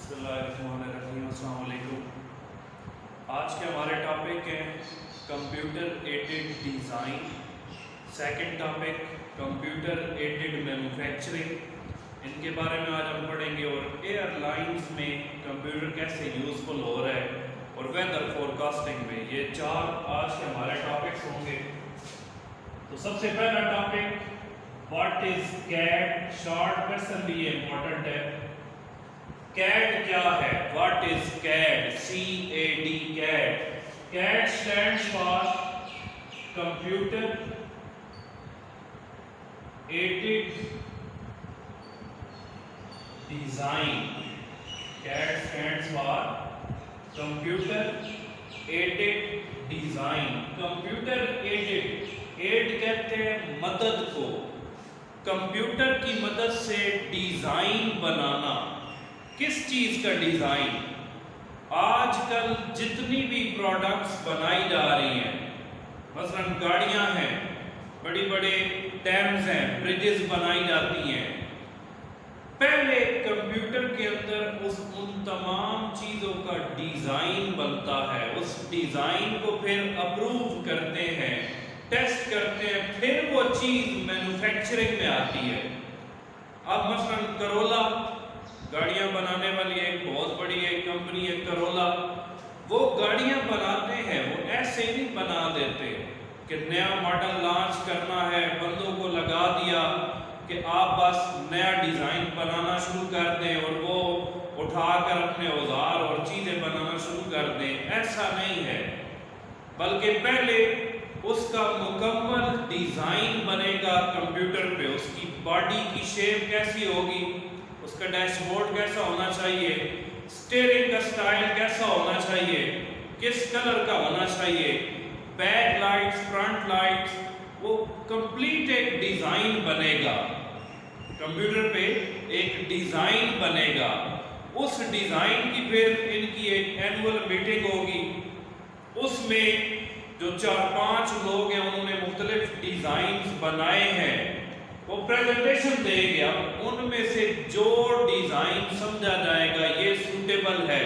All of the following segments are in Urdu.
بسم اللہ الرحمن الرحیم، السلام علیکم۔ آج کے ہمارے ٹاپک ہیں computer aided design, second topic computer aided manufacturing, ان کے بارے میں آج ہم پڑھیں گے، اور ایئر لائنز میں کمپیوٹر کیسے یوزفل ہو رہا ہے، اور ویدر فور کاسٹنگ میں۔ یہ چار آج کے ہمارے ٹاپکس ہوں گے۔ تو سب سے پہلا topic what is CAD, short question بھی یہ امپورٹنٹ ہے۔ CAD کیا ہے؟ What is CAD? C-A-D CAD. CAD stands for Computer Aided Design. CAD stands for Computer Aided Design. Computer Aided. Aid کہتے ہیں مدد کو، کمپیوٹر کی مدد سے ڈیزائن بنانا۔ کس چیز کا ڈیزائن؟ آج کل جتنی بھی پروڈکٹس بنائی جا رہی ہیں، مثلا گاڑیاں ہیں، بڑی بڑے ڈیمز ہیں، برجز بنائی جاتی ہیں، پہلے کمپیوٹر کے اندر ان تمام چیزوں کا ڈیزائن بنتا ہے، اس ڈیزائن کو پھر اپروو کرتے ہیں، ٹیسٹ کرتے ہیں، پھر وہ چیز مینوفیکچرنگ میں آتی ہے۔ اب مثلا کرولا گاڑیاں بنانے والی ایک بہت بڑی ایک کمپنی ہے کرولا، وہ گاڑیاں بناتے ہیں، وہ ایسے نہیں بنا دیتے کہ نیا ماڈل لانچ کرنا ہے، بندوں کو لگا دیا کہ آپ بس نیا ڈیزائن بنانا شروع کر دیں اور وہ اٹھا کر اپنے اوزار اور چیزیں بنانا شروع کر دیں۔ ایسا نہیں ہے، بلکہ پہلے اس کا مکمل ڈیزائن بنے گا کمپیوٹر پہ، اس کی باڈی کی شیپ کیسی ہوگی، اس کا ڈیش بورڈ کیسا ہونا چاہیے، سٹیئرنگ کا سٹائل کیسا ہونا چاہیے، کس کلر کا ہونا چاہیے، بیک لائٹس، فرنٹ لائٹس، وہ کمپلیٹ ایک ڈیزائن بنے گا کمپیوٹر پہ، ایک ڈیزائن بنے گا۔ اس ڈیزائن کی پھر ان کی ایک اینول میٹنگ ہوگی، اس میں جو 4-5 لوگ ہیں انہوں نے مختلف ڈیزائنز بنائے ہیں، وہ پریزنٹیشن دے گیا، ان میں سے جو ڈیزائن سمجھا جائے گا یہ سوٹیبل ہے،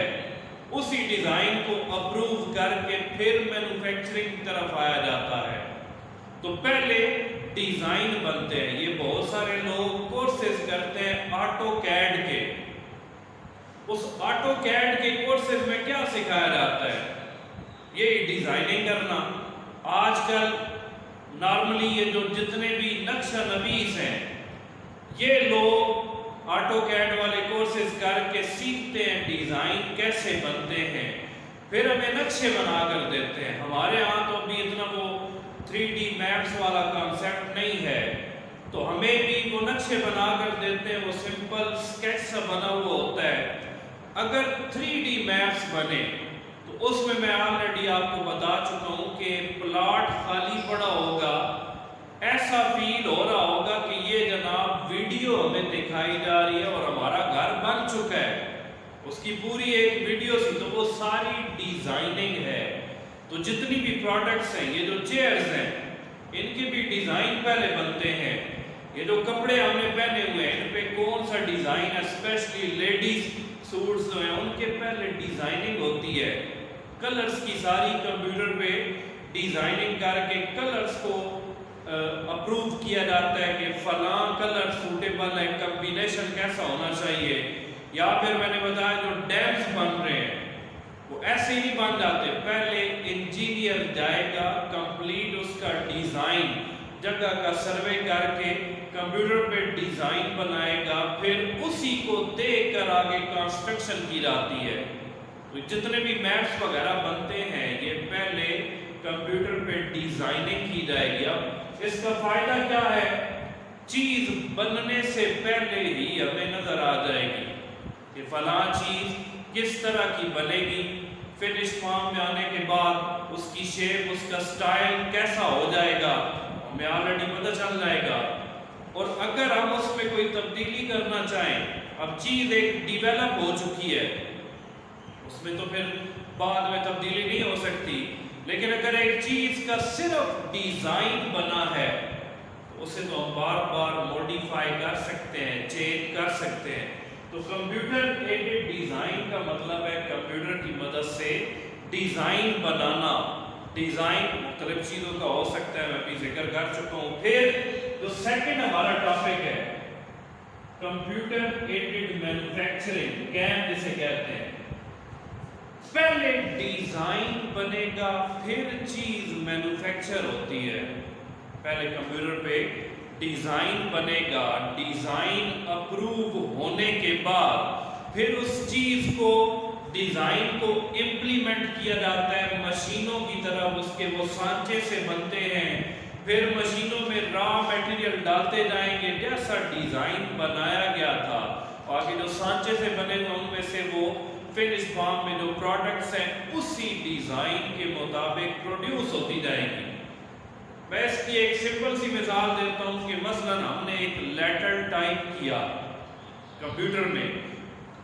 اسی ڈیزائن کو اپروو کر کے پھر مینوفیکچرنگ کی طرف آیا جاتا ہے۔ تو پہلے ڈیزائن بنتے ہیں، یہ بہت سارے لوگ کورسز کرتے ہیں آٹو کیڈ کے۔ اس آٹو کیڈ کے کورسز میں کیا سکھایا جاتا ہے؟ یہ ڈیزائننگ کرنا۔ آج کل نارملی یہ جو جتنے بھی نقشہ نویس ہیں، یہ لوگ آٹو کیڈ والے کورسز کر کے سیکھتے ہیں ڈیزائن کیسے بنتے ہیں، پھر ہمیں نقشے بنا کر دیتے ہیں۔ ہمارے ہاں تو ابھی اتنا وہ 3D میپس والا کانسیپٹ نہیں ہے، تو ہمیں بھی وہ نقشے بنا کر دیتے ہیں، وہ سمپل اسکیچ سا بنا ہوا ہوتا ہے۔ اگر 3D میپس بنے تو اس میں آلریڈی آپ کو بتا چکا ہوں کہ پلاٹ خالی پڑا ہوگا، ایسا فیل ہو رہا ہوگا کہ یہ جناب ویڈیو ہمیں دکھائی جا رہی ہے اور ہمارا گھر بن چکا ہے۔ اس کی پوری ایک ویڈیو سی، تو وہ ساری ڈیزائننگ ہے۔ تو جتنی بھی پروڈکٹس ہیں، یہ جو چیئرز ہیں، ان کے بھی ڈیزائن پہلے بنتے ہیں۔ یہ جو کپڑے ہم نے پہنے ہوئے ہیں، ان پہ کون سا ڈیزائن ہے، اسپیشلی لیڈیز سوٹس جو ہیں ان کے پہلے ڈیزائننگ ہوتی ہے۔ کلرز کی ساری کمپیوٹر پہ ڈیزائننگ کر کے کلرز کو اپروو کیا جاتا ہے کہ فلاں کلر سوٹیبل ہے، کمبینیشن کیسا ہونا چاہیے۔ یا پھر میں نے بتایا جو ڈیمز بن رہے ہیں وہ ایسے ہی بن جاتے، پہلے انجینئر جائے گا، کمپلیٹ اس کا ڈیزائن جگہ کا سروے کر کے کمپیوٹر پہ ڈیزائن بنائے گا، پھر اسی کو دیکھ کر آگے کنسٹرکشن کی جاتی ہے۔ تو جتنے بھی میپس وغیرہ بنتے ہیں یہ پہلے کمپیوٹر پہ ڈیزائننگ کی جائے گی۔ اب اس کا فائدہ کیا ہے؟ چیز بننے سے پہلے ہی ہمیں نظر آ جائے گی کہ فلاں چیز کس طرح کی بنے گی، فنش فارم میں آنے کے بعد اس کی شیپ، اس کا سٹائل کیسا ہو جائے گا، ہمیں آلریڈی پتہ چل جائے گا۔ اور اگر ہم اس میں کوئی تبدیلی کرنا چاہیں، اب چیز ایک ڈیویلپ ہو چکی ہے، اس میں تو پھر بعد میں تبدیلی نہیں ہو سکتی، لیکن اگر ایک چیز کا صرف ڈیزائن بنا ہے تو اسے تو ہم بار بار موڈیفائی کر سکتے ہیں، چینج کر سکتے ہیں۔ تو کمپیوٹر ایڈڈ ڈیزائن کا مطلب ہے کمپیوٹر کی مدد سے ڈیزائن بنانا. ڈیزائن مختلف چیزوں کا ہو سکتا ہے, میں بھی ذکر کر چکا ہوں. پھر جو سیکنڈ ہمارا ٹاپک ہے کمپیوٹر ایڈڈ مینوفیکچرنگ, کیم جسے کہتے ہیں. پہلے ڈیزائن بنے گا پھر چیز مینوفیکچر ہوتی ہے. پہلے کمپیوٹر پہ ڈیزائن بنے گا, ڈیزائن اپروو ہونے کے بعد پھر اس چیز کو ڈیزائن کو امپلیمنٹ کیا جاتا ہے مشینوں کی طرف. اس کے وہ سانچے سے بنتے ہیں, پھر مشینوں میں را میٹیریل ڈالتے جائیں گے جیسا ڈیزائن بنایا گیا تھا. آگے جو سانچے سے بنے گا ان میں سے وہ فنش فارم میں جو پروڈکٹس ہیں اسی ڈیزائن کے مطابق پروڈیوس ہوتی جائیں گی. میں اس کی ایک سمپل سی مثال دیتا ہوں کہ مثلا ہم نے ایک لیٹر ٹائپ کیا کمپیوٹر میں,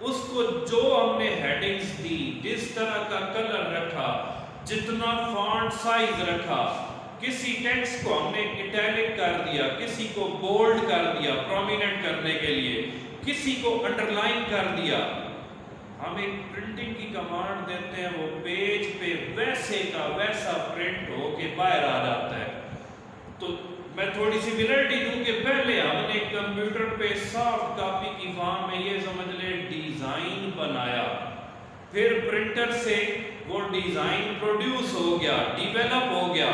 اس کو جو ہم نے ہیڈنگز دی, جس طرح کا کلر رکھا, جتنا فونٹ سائز رکھا, کسی ٹیکسٹ کو ہم نے اٹیلک کر دیا, کسی کو بولڈ کر دیا پرومیننٹ کرنے کے لیے, کسی کو انڈر لائن کر دیا. ہم ایک پرنٹنگ کی کمانڈ دیتے ہیں, وہ پیج پہ ویسے کا ویسا پرنٹ ہو کے باہر آ جاتا ہے. تو میں تھوڑی سی ویرائٹی دوں کہ پہلے ہم نے کمپیوٹر پہ سافٹ کاپی کی فارم میں یہ سمجھ لے ڈیزائن بنایا, پھر پرنٹر سے وہ ڈیزائن پروڈیوس ہو گیا, ڈیویلپ ہو گیا.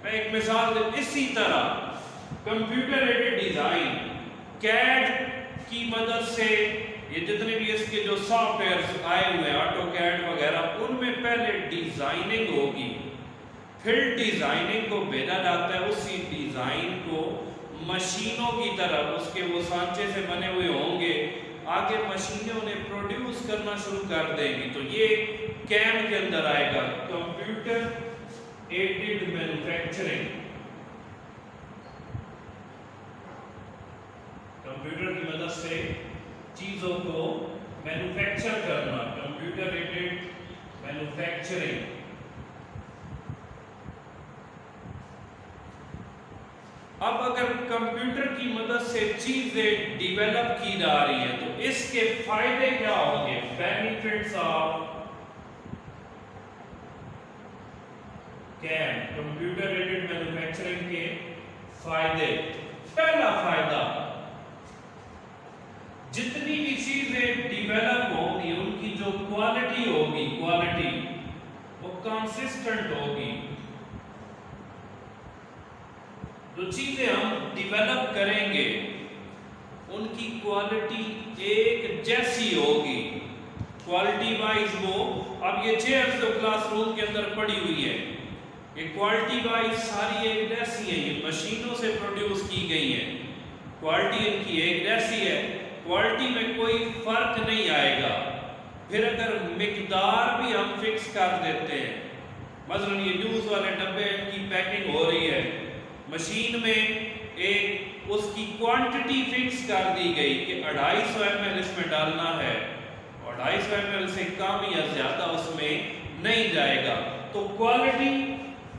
میں ایک مثال دوں, اسی طرح کمپیوٹر ایڈڈ ڈیزائن کیڈ کی مدد سے یہ جتنے بھی اس کے جو سافٹ ویئر آئے ہوئے ہیں آٹو کیڈ وغیرہ, ان میں پہلے ڈیزائننگ ہوگی, پھر ڈیزائننگ کو بھیجا جاتا ہے. اسی ڈیزائن کو مشینوں کی طرف, اس کے وہ سانچے سے بنے ہوئے ہوں گے, آگے مشینیں انہیں پروڈیوس کرنا شروع کر دیں گی. تو یہ کیم کے اندر آئے گا کمپیوٹر ایڈڈ مینوفیکچرنگ. کمپیوٹر کی مدد سے چیزوں کو مینوفیکچر کرنا, کمپیوٹر ایڈڈ مینوفیکچرنگ. اب اگر کمپیوٹر کی مدد سے چیزیں ڈیویلپ کی جا رہی ہیں تو اس کے فائدے کیا ہوں گے؟ Benefits of came, computer aided manufacturing کے فائدے. پہلا فائدہ, جتنی بھی چیزیں ڈیویلپ ہوگی ان کی جو کوالٹی ہوگی, کوالٹی وہ کنسسٹنٹ ہوگی. جو چیزیں ہم ڈیویلپ کریں گے ان کی کوالٹی ایک جیسی ہوگی, کوالٹی وائز. وہ اب یہ چیئرز جو کلاس روم کے اندر پڑی ہوئی ہے یہ کوالٹی وائز ساری ایک جیسی ہیں, یہ مشینوں سے پروڈیوس کی گئی ہیں, کوالٹی ان کی ایک جیسی ہے, کوالٹی میں کوئی فرق نہیں آئے گا. پھر اگر مقدار بھی ہم فکس کر دیتے ہیں, مثلا یہ جوس والے ڈبے ان کی پیکنگ ہو رہی ہے, مشین میں ایک اس کی کوانٹٹی فکس کر دی گئی کہ 250 ml اس میں ڈالنا ہے, اور 250 ml سے کم یا زیادہ اس میں نہیں جائے گا. تو کوالٹی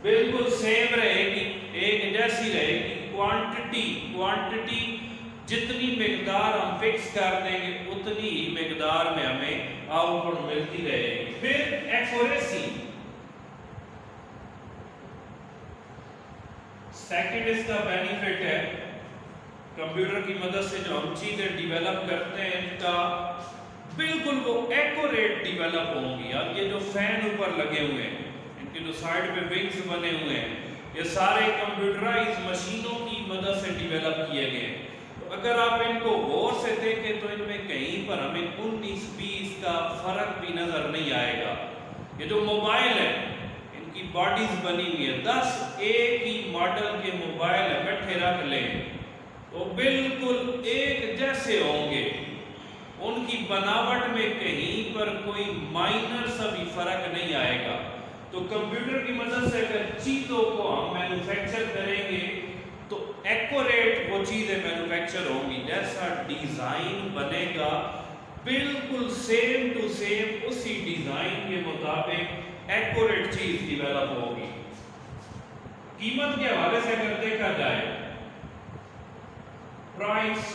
بالکل سیم رہے گی, ایک جیسی رہے گی. کوانٹٹی جتنی مقدار ہم فکس کر دیں گے اتنی ہی مقدار میں ہمیں آؤٹ پٹ ملتی رہے گی. پھر ایکوریسی, سیکنڈ اس کا بینیفٹ ہے, کمپیوٹر کی مدد سے جو ہم چیزیں ڈیویلپ کرتے ہیں ان کا بالکل وہ ایکوریٹ ڈیویلپ ہوں گی. اب یہ جو فین اوپر لگے ہوئے ہیں, ان کے جو سائڈ پہ ونگز بنے ہوئے ہیں, یہ سارے کمپیوٹرائز مشینوں کی مدد سے ڈیویلپ کیے گئے ہیں. تو اگر آپ ان کو غور سے دیکھیں تو ان میں کہیں پر ہمیں 19-20 کا فرق بھی نظر نہیں آئے گا. یہ جو موبائل ہے ان کی باڈیز بنی ہوئی ہے, 10 ایک ہی ماڈل کے موبائل اکٹھے رکھ لیں تو بالکل ایک جیسے ہوں گے, ان کی بناوٹ میں کہیں پر کوئی مائنر سا بھی فرق نہیں آئے گا. تو کمپیوٹر کی مدد سے اگر چیزوں کو ہم مینوفیکچر کریں گے تو ایکوریٹ وہ چیزیں مینوفیکچر ہوں گی, جیسا ڈیزائن بنے گا بالکل سیم ٹو سیم اسی ڈیزائن کے مطابق ایکوریٹ چیز ڈیویلپ ہوگی. قیمت کے حوالے سے اگر دیکھا جائے, پرائس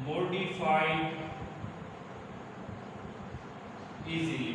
modified easily,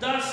10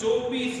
24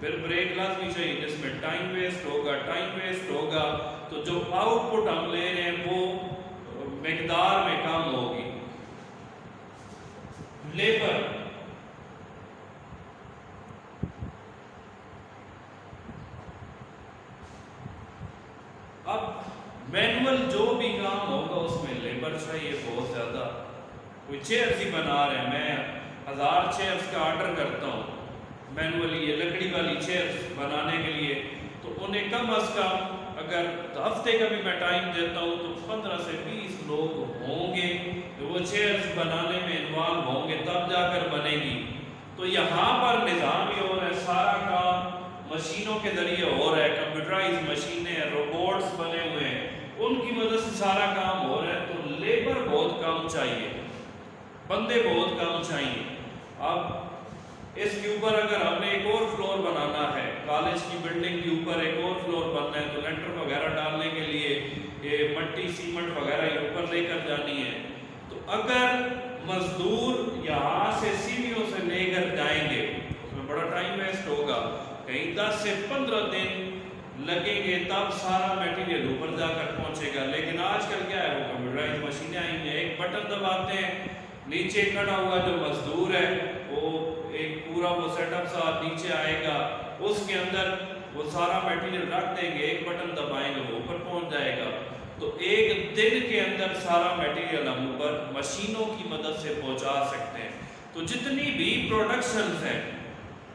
پھر بریک لازمی چاہیے جس میں ٹائم ویسٹ ہوگا تو جو آؤٹ پٹ ہم لے رہے ہیں وہ مقدار میں کم ہوگی. لیبر اب مینول جو بھی کام ہوگا اس میں لیبر چاہیے بہت زیادہ. کوئی چیئرز ہی بنا رہے ہیں, میں 1000 چیئرز کا آرڈر کرتا ہوں مینولی, یہ لکڑی والی چیئرز بنانے کے لیے, تو انہیں کم از کم اگر ہفتے کا بھی میں ٹائم دیتا ہوں تو 15 سے 20 لوگ ہوں گے جو وہ چیئرز بنانے میں انوالو ہوں گے, تب جا کر بنے گی. تو یہاں پر نظام یہ ہو رہا ہے, سارا کام مشینوں کے ذریعے ہو رہا ہے, کمپیوٹرائز مشینیں, روبوٹس بنے ہوئے ہیں, ان کی مدد سے سارا کام ہو رہا ہے. تو لیبر بہت کم چاہیے, بندے بہت کم چاہیے. اب اس کے اوپر اگر ہم نے ایک اور فلور بنانا ہے, کالج کی بلڈنگ کے اوپر ایک اور فلور بننا ہے, تو لینٹر وغیرہ ڈالنے کے لیے یہ مٹی سیمنٹ وغیرہ یہ اوپر لے کر جانی ہے. تو اگر مزدور یہاں سے سیڑھیوں سے لے کر جائیں گے اس میں بڑا ٹائم ویسٹ ہوگا, کہیں 10 سے 15 دن لگیں گے تب سارا میٹیریل اوپر جا کر پہنچے گا. لیکن آج کل کیا ہے, وہ کمپیوٹرائز مشینیں آئی ہیں, ایک بٹن دباتے ہیں, نیچے کھڑا ہوا جو مزدور ہے وہ ایک پورا وہ سیٹ اپ سا نیچے آئے گا, اس کے اندر وہ سارا میٹیریل رکھ دیں گے, ایک بٹن دبائیں گے وہ اوپر پہنچ جائے گا. تو ایک دن کے اندر سارا میٹیریل ہم اوپر مشینوں کی مدد سے پہنچا سکتے ہیں. تو جتنی بھی پروڈکشنز ہیں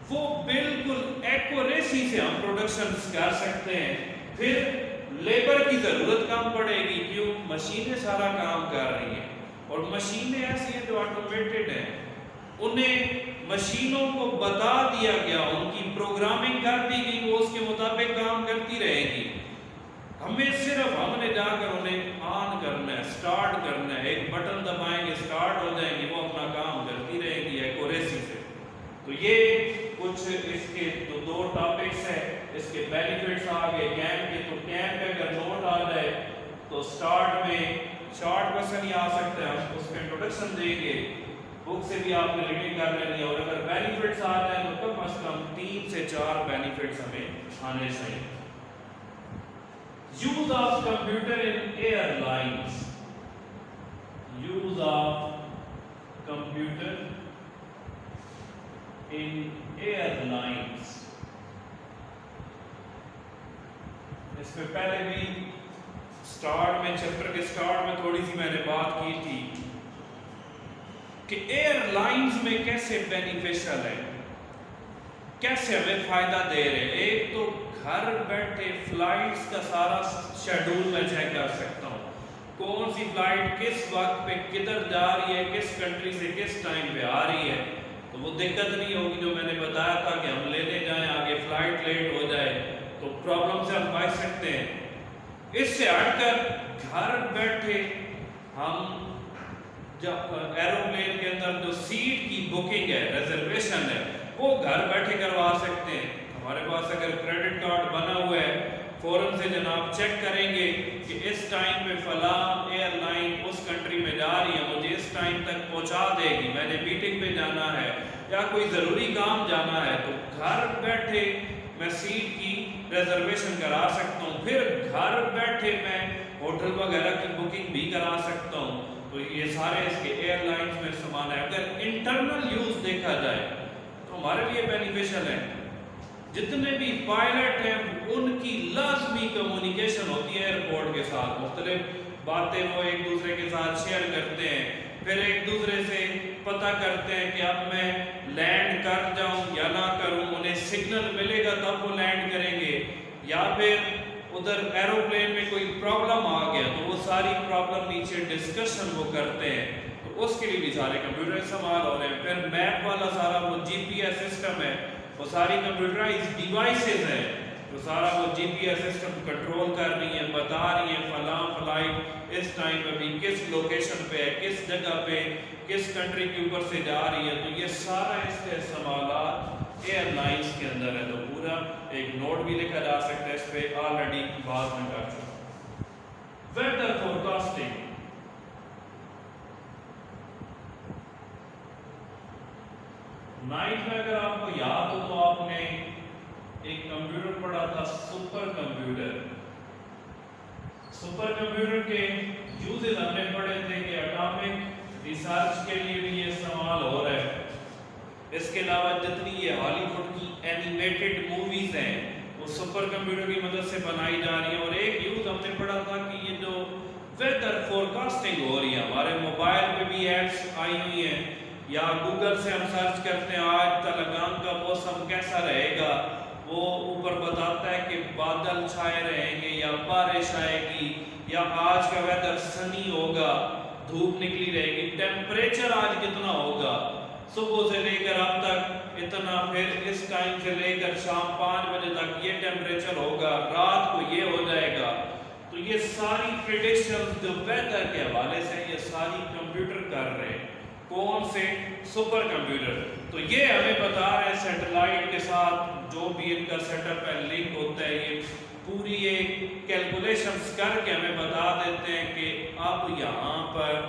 وہ بالکل ایکوریسی سے ہم پروڈکشنز کر سکتے ہیں. پھر لیبر کی ضرورت کم پڑے گی, کیوں, مشینیں سارا کام کر رہی ہیں, اور مشینیں ایسی ہیں جو آٹومیٹڈ ہیں, انہیں مشینوں کو بتا دیا گیا, ان کی پروگرامنگ کر دی گئی, وہ اس کے مطابق کام کرتی رہے گی. ہمیں صرف ہم نے جا کر انہیں آن کرنا ہے, سٹارٹ کرنا ہے, ایک بٹن دبائیں گے سٹارٹ ہو جائیں گے, وہ اپنا کام کرتی رہے گی ایکوریسی سے. تو یہ کچھ اس کے جو 2 ٹاپکس ہیں, اس کے بینیفٹس آگے کیمپ کے. تو کیمپ پہ اگر نوٹ آ جائے تو سٹارٹ میں شارٹ کوسچن ہی آ سکتا ہے, ہم اس کا انٹروڈکشن دیں گے, بک سے بھی آپ نے ریڈنگ کر لینی ہے. اور اگر بینیفٹس آ جائیں تو کم از کم 3 سے 4 بینیفٹس ہمیں آنے چاہیے. Use of computer in airlines. Use of computer in airlines. اس میں پہلے بھی سٹارٹ میں, چیپٹر کے سٹارٹ میں تھوڑی سی میں نے بات کی تھی کہ ایئر لائنز میں کیسے بینیفیشل ہے, کیسے ہمیں فائدہ دے رہے ہیں. ایک تو گھر بیٹھے فلائٹس کا سارا شیڈول میں چیک کر سکتا ہوں, کون سی فلائٹ کس وقت پہ کدھر جا رہی ہے, کس کنٹری سے کس ٹائم پہ آ رہی ہے. تو وہ دقت نہیں ہوگی جو میں نے بتایا تھا کہ ہم لینے جائیں, آگے فلائٹ لیٹ ہو جائے تو پرابلم سے ہم بچ سکتے ہیں. اس سے ہٹ کر گھر بیٹھے ہم جب ایروپلین کے اندر جو سیٹ کی بکنگ ہے, ریزرویشن ہے, وہ گھر بیٹھے کروا سکتے ہیں. ہمارے پاس اگر کریڈٹ کارڈ بنا ہوا ہے, فوراً سے جناب چیک کریں گے کہ اس ٹائم پہ فلاں ایئر لائن اس کنٹری میں جا رہی ہے, مجھے اس ٹائم تک پہنچا دے گی, میں نے میٹنگ پہ جانا ہے یا کوئی ضروری کام جانا ہے, تو گھر بیٹھے میں سیٹ کی ریزرویشن کرا سکتا ہوں. پھر گھر بیٹھے میں ہوٹل وغیرہ کی بکنگ بھی کرا سکتا ہوں. تو یہ سارے اس کے ایئر لائنز میں سامان ہے. اگر انٹرنل یوز دیکھا جائے تو ہمارے لیے بینیفیشل ہے. جتنے بھی پائلٹ ہیں ان کی لازمی کمیونیکیشن ہوتی ہے ایئرپورٹ کے ساتھ, مختلف باتیں وہ ایک دوسرے کے ساتھ شیئر کرتے ہیں, پھر ایک دوسرے سے پتہ کرتے ہیں کہ اب میں لینڈ کر جاؤں یا نہ کروں, انہیں سگنل ملے گا تب وہ لینڈ کریں گے, یا پھر ادھر ایروپلین میں کوئی پرابلم آ گیا تو وہ ساری پرابلم نیچے ڈسکشن وہ کرتے ہیں. تو اس کے لیے بھی سارے کمپیوٹر استعمال ہو رہے ہیں. پھر میپ والا سارا وہ جی پی ایس سسٹم ہے, وہ ساری کمپیوٹرائز ڈیوائسز ہیں, تو سارا وہ جی پی ایس سسٹم کنٹرول کر رہی ہیں, بتا رہی ہیں فلاں فلائٹ اس ٹائم پہ بھی کس لوکیشن پہ ہے, کس جگہ پہ, کس کنٹری کے اوپر سے جا رہی ہے. تو یہ سارا اس کے استعمالات ایئر لائنز کے اندر ہے. تو پورا ایک نوٹ بھی لکھا جا سکتا ہے, اس پہ آلریڈی بات میں کر چکا. ویدر فورکاسٹنگ, نائٹ میں اگر آپ کو یاد ہو تو آپ نے ایک کمپیوٹر پڑھا تھا سپر کمپیوٹر. سپر کمپیوٹر کے یوزز ہم نے پڑھے تھے کہ اٹامک ریسرچ کے لیے بھی یہ استعمال ہو رہا ہے. اس کے علاوہ جتنی یہ ہالی ووڈ کی اینیمیٹڈ موویز ہیں وہ سپر کمپیوٹر کی مدد سے بنائی جا رہی ہیں. اور ایک یوز ہم نے پڑھا تھا کہ یہ جو ویدر فور کاسٹنگ ہو رہی ہے ہمارے موبائل پہ بھی ایڈس آئی ہوئی ہیں یا گوگل سے ہم سرچ کرتے ہیں آج تلنگانہ کا موسم کیسا رہے گا, وہ اوپر بتاتا ہے کہ بادل چھائے رہیں گے یا بارش آئے گی یا آج کا ویدر سنی ہوگا, دھوپ نکلی رہے گی, ٹیمپریچر آج کتنا ہوگا, صبح سے لے کر اب تک اتنا, پھر اس ٹائم سے لے کر شام 5 بجے تک یہ ٹیمپریچر ہوگا, رات کو یہ ہو جائے گا. تو یہ ساری پریڈکشنز جو ویدر کے حوالے سے یہ ساری کمپیوٹر کر رہے ہیں. کون سے؟ Super computer. تو یہ ہمیں بتا رہے ہیں سیٹلائٹ کے ساتھ جو بھی ان کا سیٹ اپ ہے لنک ہوتا ہے, یہ پوری ایک کیلکولیشنز کر کے ہمیں بتا دیتے ہیں کہ اب یہاں پر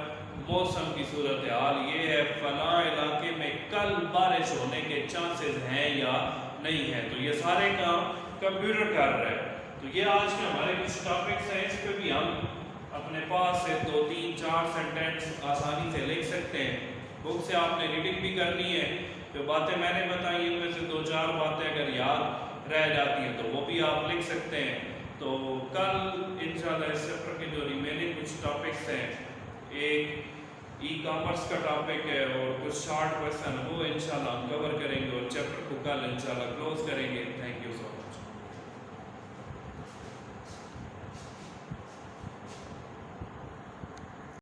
موسم کی صورتحال یہ ہے, فلاں علاقے میں کل بارش ہونے کے چانسز ہیں یا نہیں ہیں. تو یہ سارے کام کمپیوٹر کر رہا ہے. تو یہ آج کے ہمارے کچھ ٹاپکس ہیں, اس پہ بھی ہم اپنے پاس سے 2 3 4 سینٹینس آسانی سے لکھ سکتے ہیں. بک سے آپ نے ریڈنگ بھی کرنی ہے. جو باتیں میں نے بتائی ان میں سے 2 4 باتیں اگر یاد رہ جاتی ہیں تو وہ بھی آپ لکھ سکتے ہیں. تو کل انشاءاللہ اس چیپٹر کے جو ریمیننگ کچھ ٹاپکس ہیں, ایک ای کامرس کا ٹاپک ہے اور کچھ شارٹ کویسچن وہ انشاءاللہ ہم کور کریں گے اور چیپٹر کو کل انشاءاللہ کلوز کریں گے. Thank you so much.